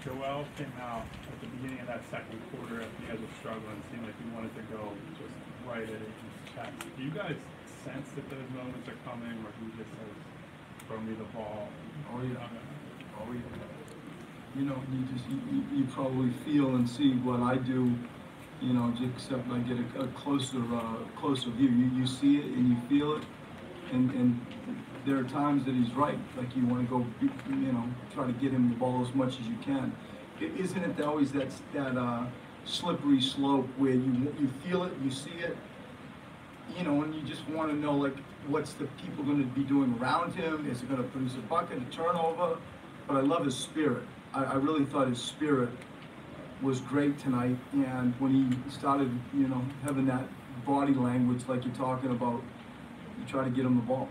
Joel came out at the beginning of that second quarter after you guys were struggling. It seemed like he wanted to go just right at his chest. Do you guys sense that those moments are coming where he just says, throw me the ball? Oh yeah. Oh yeah. You know, you probably feel and see what I do, you know, just except I get a closer view. You see it and you feel it, and there are times that he's right. Like you want to go, you know, try to get him the ball as much as you can. Isn't it always that slippery slope where you feel it, you see it, you know, and you just want to know, like, what's the people going to be doing around him? Is it going to produce a bucket, a turnover? But I love his spirit. I really thought his spirit was great tonight, and when he started, you know, having that body language like you're talking about, you try to get him the ball.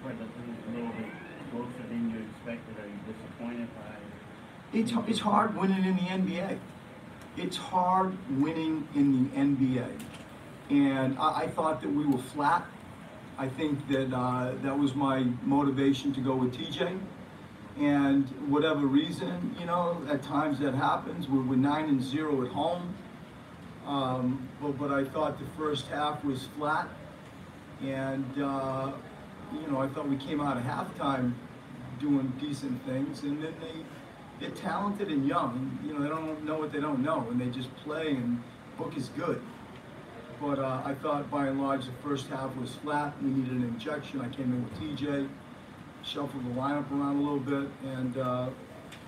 Right, that's a little bit closer than you expected. Are you disappointed by it? It's hard winning in the NBA. It's hard winning in the NBA. And I thought that we were flat. I think that that was my motivation to go with TJ. And whatever reason, you know, at times that happens. We're 9-0 at home. But I thought the first half was flat. And, you know, I thought we came out of halftime doing decent things. And then they're talented and young. You know, they don't know what they don't know. And they just play, and Book is good. But I thought by and large the first half was flat. We needed an injection. I came in with TJ, shuffled the lineup around a little bit, and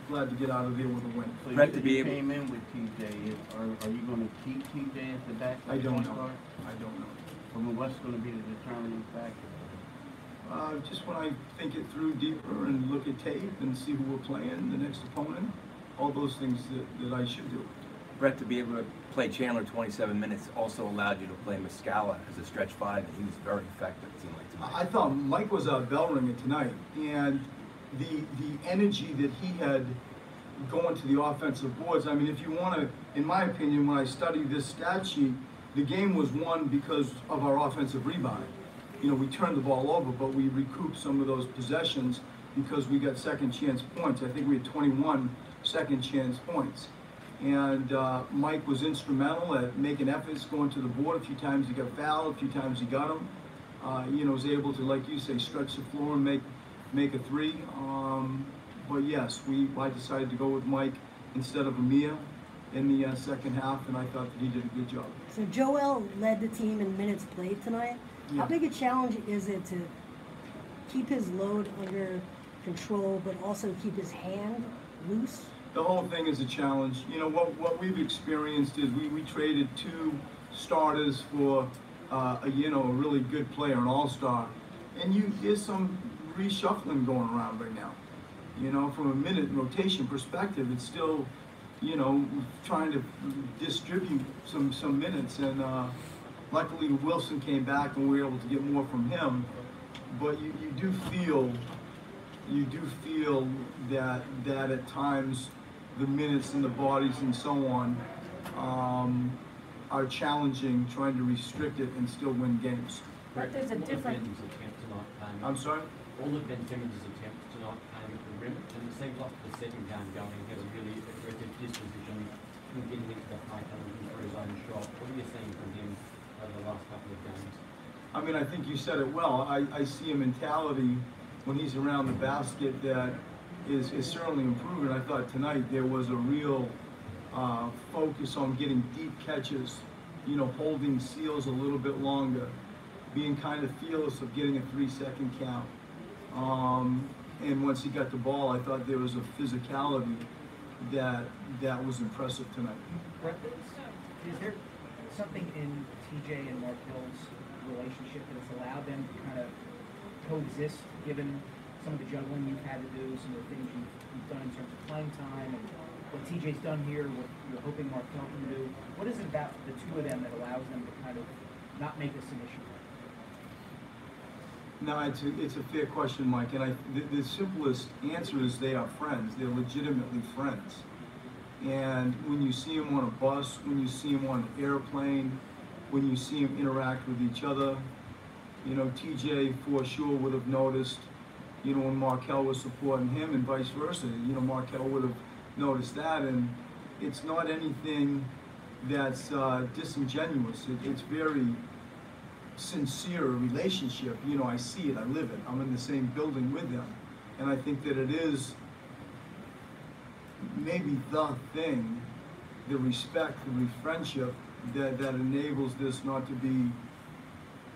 glad to get out of there with a win. So you came in with TJ. Are you going to keep TJ at the back? I don't know. I don't know. I mean, what's going to be the determining factor? Just when I think it through deeper and look at tape and see who we're playing, the next opponent, all those things that I should do. Brett, to be able to play Chandler 27 minutes also allowed you to play Muscala as a stretch five, and he was very effective, it seemed like, tonight. I thought Mike was a bell ringer tonight, and the energy that he had going to the offensive boards. I mean, if you want to, in my opinion, when I studied this stat sheet, the game was won because of our offensive rebounding. You know, we turned the ball over, but we recouped some of those possessions because we got second chance points. I think we had 21 second chance points. And Mike was instrumental at making efforts, going to the board. A few times he got fouled, a few times he got them. You know, was able to, like you say, stretch the floor and make a three. But yes, I decided to go with Mike instead of Amir in the second half, and I thought that he did a good job. So Joel led the team in minutes played tonight. Yeah. How big a challenge is it to keep his load under control, but also keep his hand loose? The whole thing is a challenge. You know, what we've experienced is we traded 2 starters for a really good player, an all-star, and there's some reshuffling going around right now. You know, from a minute rotation perspective, it's still, you know, trying to distribute some minutes, and luckily Wilson came back and we were able to get more from him. But you do feel that at times the minutes and the bodies and so on are challenging, trying to restrict it and still win games. But there's a different. I'm sorry? All of Ben Simmons' attempts tonight came at the rim, and it seems like the second game going, he had a really aggressive disposition in getting into the high looking for his own shot. What are you seeing from him over the last couple of games? I mean, I think you said it well. I see a mentality when he's around the basket that is certainly improving. I thought tonight there was a real focus on getting deep catches, you know, holding seals a little bit longer, being kind of fearless of getting a 3-second count. And once he got the ball, I thought there was a physicality that was impressive tonight. Is there something in TJ and Markel's relationship that has allowed them to kind of coexist, given some of the juggling you've had to do, some of the things you've done in terms of playing time, and what TJ's done here, what you're hoping Markel can do? What is it about the two of them that allows them to kind of not make this an issue? No, it's a fair question, Mike, and the simplest answer is they are friends. They're legitimately friends. And when you see them on a bus, when you see them on an airplane, when you see them interact with each other, you know, TJ for sure would have noticed, you know, when Markel was supporting him and vice versa. You know, Markel would have noticed that, and it's not anything that's disingenuous. It's very sincere relationship. You know, I see it, I live it. I'm in the same building with them, and I think that it is maybe the thing, the respect, the friendship that enables this not to be,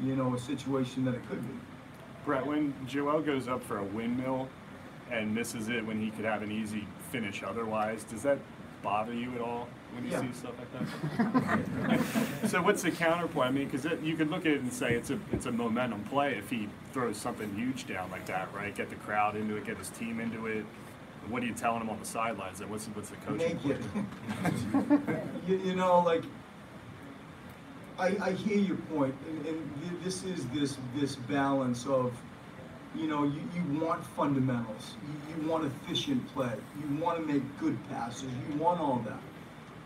you know, a situation that it could be. Brett, when Joel goes up for a windmill and misses it when he could have an easy finish otherwise, does that bother you at all when you Yeah. see stuff like that? So what's the counterpoint? I mean, because you could look at it and say it's a momentum play if he throws something huge down like that, right? Get the crowd into it, get his team into it. What are you telling him on the sidelines? And what's the coaching Make it. point? You know, like, I hear your point, and this is this balance of, you know, you want fundamentals, you want efficient play, you want to make good passes, you want all that.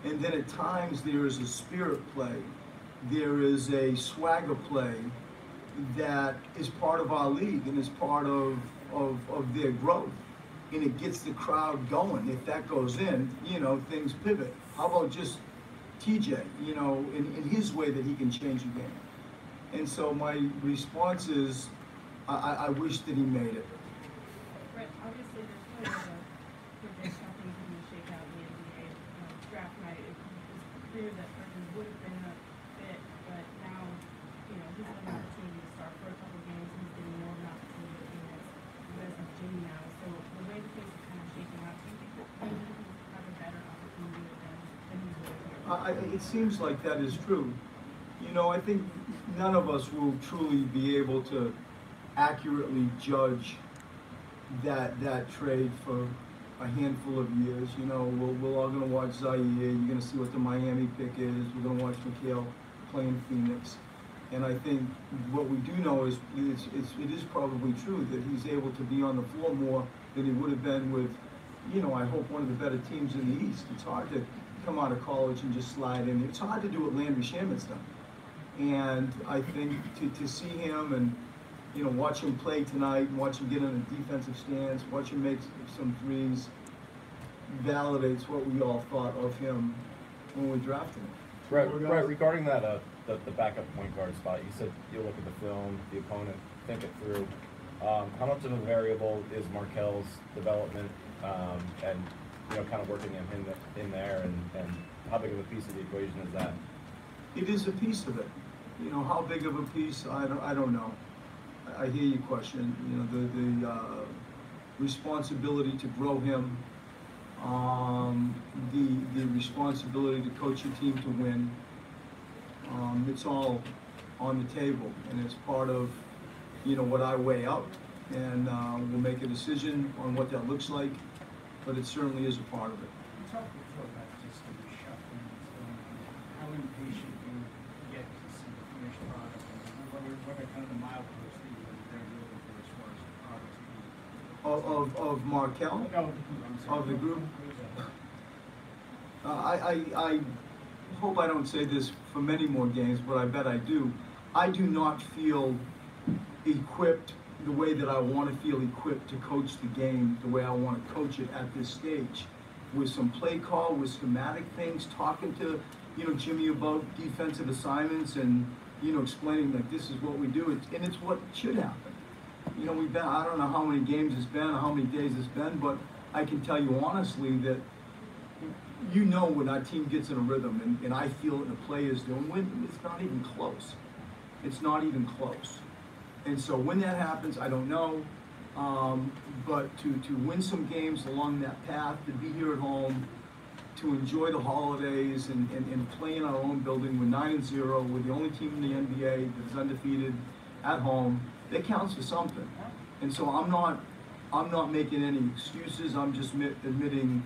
And then at times there is a spirit play, there is a swagger play that is part of our league and is part of their growth. And it gets the crowd going. If that goes in, you know, things pivot. How about just TJ, you know, in his way that he can change the game? And so my response is, I wish that he made it. Brett, obviously there's plenty of predict how things are going to shake out in the NBA. Draft night, it was clear that Irvin would have been a fit, but now, you know, he's had an opportunity to start for a couple games. He's getting more of an opportunity as a Jimmy now. So the way the things are kind of shaking out, do you think that maybe he'll have a better opportunity than he would here? It seems like that is true. You know, I think none of us will truly be able to accurately judge that trade for a handful of years. You know, we're all going to watch Zaire. You're going to see what the Miami pick is. We're going to watch McHale play in Phoenix. And I think what we do know is it is probably true that he's able to be on the floor more than he would have been with, you know, I hope one of the better teams in the East. It's hard to come out of college and just slide in. It's hard to do what Landry Shaman's done. And I think to see him and, you know, watch him play tonight, watch him get in a defensive stance, watch him make some threes, validates what we all thought of him when we drafted him. Brett, regarding that, the backup point guard spot, you said you look at the film, the opponent, think it through. How much of a variable is Markel's development and, you know, kind of working him in there, and how big of a piece of the equation is that? It is a piece of it. You know, how big of a piece, I don't know. I hear your question. You know, the responsibility to grow him, the responsibility to coach your team to win. It's all on the table, and it's part of, you know, what I weigh up, and we'll make a decision on what that looks like, but it certainly is a part of it. Talk before about just the reshuffling that's going on. How impatient you get to see the finished product, and what are kind of the mileposts that they're looking for as far as the product? Of Markel? No, I'm sorry. Of the group? I hope I don't say this for many more games, but I bet I do. I do not feel equipped the way that I want to feel equipped to coach the game, the way I want to coach it at this stage. With some play call, with schematic things, talking to, you know, Jimmy about defensive assignments and, you know, explaining that this is what we do, and it's what should happen. You know, we've been, I don't know how many games it's been or how many days it's been, but I can tell you honestly that, you know, when our team gets in a rhythm, and I feel it, the players do, and when it's not even close. It's not even close. And so when that happens, I don't know. But to win some games along that path, to be here at home, to enjoy the holidays and play in our own building, we're 9-0, we're the only team in the NBA that is undefeated at home, that counts for something. And so I'm not making any excuses, I'm just admitting,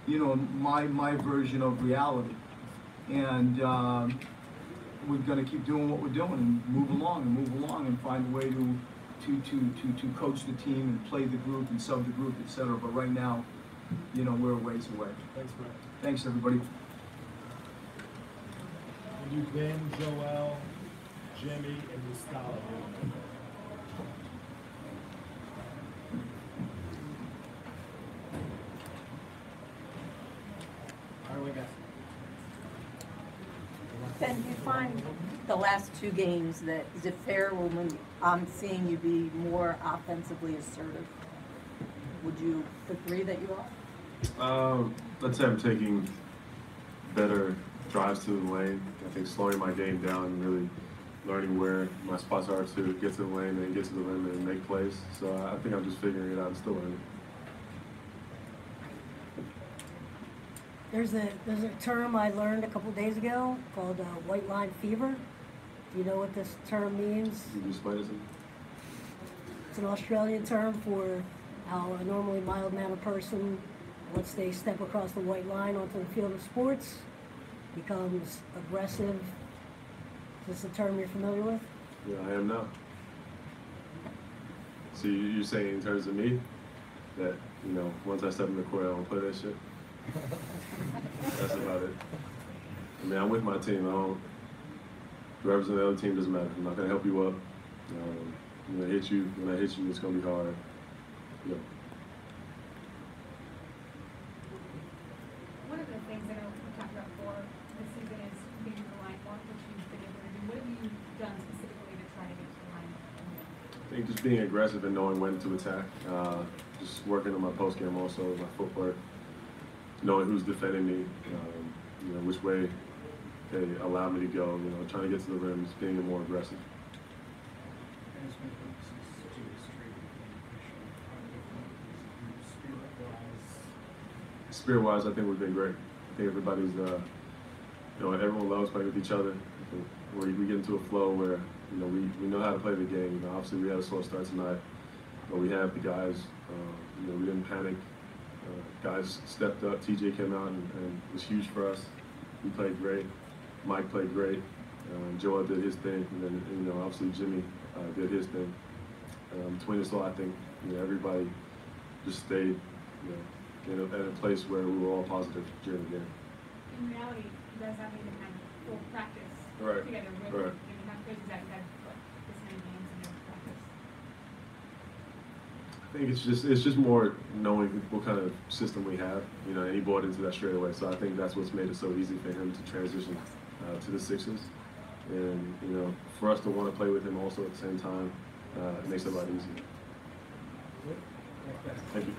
you know, my version of reality. And we're going to keep doing what we're doing and move along and find a way to coach the team and play the group and sub the group, etc. But right now, you know, we're a ways away. Thanks, Brett. Thanks, everybody. You, Ben, Joel, Jimmy, and Muscala. the last two games, that is it fair when I'm seeing you be more offensively assertive? Would you agree that you are? Let's say I'm taking better drives to the lane. I think slowing my game down and really learning where my spots are to get to the lane and get to the rim and make plays. So I think I'm just figuring it out and still learning. There's a term I learned a couple days ago called white line fever. Do you know what this term means? Can you explain it to me? It's an Australian term for how a normally mild-mannered person, once they step across the white line onto the field of sports, becomes aggressive. Is this a term you're familiar with? Yeah, I am now. So you're saying in terms of me that, you know, once I step in the court, I don't play that shit? That's about it. I mean, I'm with my team. I don't. Whoever's on the other team doesn't matter. I'm not gonna help you up. I'm gonna hit you. When I hit you, it's gonna be hard. Yeah. One of the things I know we talked about before this season is being the line walk, which you've been able to do. What have you done specifically to try to get to the line? I think just being aggressive and knowing when to attack. Just working on my post game also, my footwork, knowing who's defending me, you know, which way they allow me to go, you know, trying to get to the rim, just being more aggressive. As we go, this is two straight spirit-wise. Spirit-wise, I think we've been great. I think everybody's, you know, everyone loves playing with each other. I think we get into a flow where, you know, we know how to play the game. You know, obviously we had a slow start tonight, but we have the guys. You know, we didn't panic. Guys stepped up. TJ came out and was huge for us. We played great. Mike played great. Joel did his thing, and then, you know, obviously Jimmy did his thing. Between us all, I think, you know, everybody just stayed, you know, in a place where we were all positive during the game. In reality, you guys haven't even had full practice Right. together. Really. Right. I mean, how crazy is that? You had what, this many games and no practice. I think it's just more knowing what kind of system we have, you know, and he bought into that straight away. So I think that's what's made it so easy for him to transition to the Sixers, and, you know, for us to want to play with him also at the same time, it makes it a lot easier. Thank you.